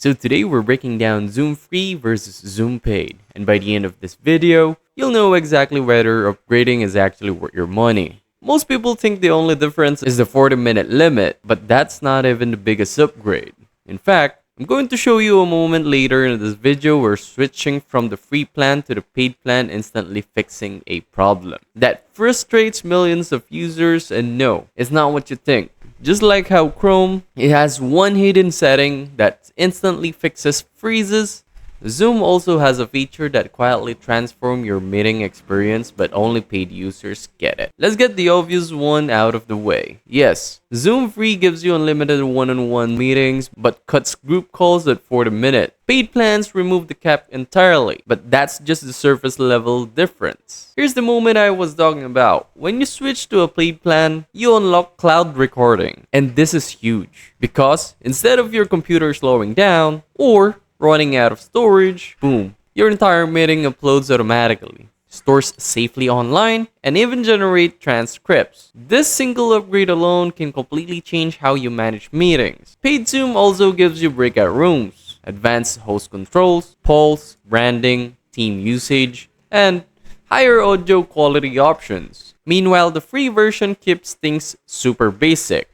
So today we're breaking down Zoom Free versus Zoom Paid, and by the end of this video, you'll know exactly whether upgrading is actually worth your money. Most people think the only difference is the 40-minute limit, but that's not even the biggest upgrade. In fact, I'm going to show you a moment later in this video where switching from the free plan to the paid plan instantly fixing a problem that frustrates millions of users, and no, it's not what you think. Just like how Chrome, it has one hidden setting that instantly fixes freezes, Zoom also has a feature that quietly transforms your meeting experience, but only paid users get it. Let's get the obvious one out of the way. Yes, Zoom Free gives you unlimited one-on-one meetings, but cuts group calls at 40 minutes. Paid plans remove the cap entirely, but that's just the surface level difference. Here's the moment I was talking about. When you switch to a paid plan, you unlock cloud recording. And this is huge, because instead of your computer slowing down, or running out of storage, boom, your entire meeting uploads automatically, stores safely online, and even generate transcripts. This single upgrade alone can completely change how you manage meetings. Paid Zoom also gives you breakout rooms, advanced host controls, polls, branding, team usage, and higher audio quality options. Meanwhile, the free version keeps things super basic,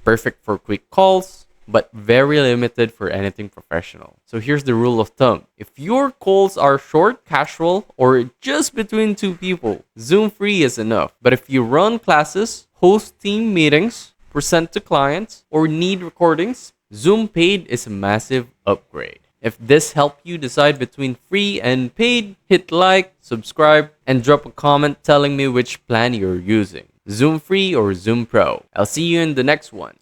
perfect for quick calls, but very limited for anything professional. So here's the rule of thumb. If your calls are short, casual, or just between two people, Zoom Free is enough. But if you run classes, host team meetings, present to clients, or need recordings, Zoom Paid is a massive upgrade. If this helped you decide between free and paid, hit like, subscribe, and drop a comment telling me which plan you're using, Zoom Free or Zoom Pro. I'll see you in the next one.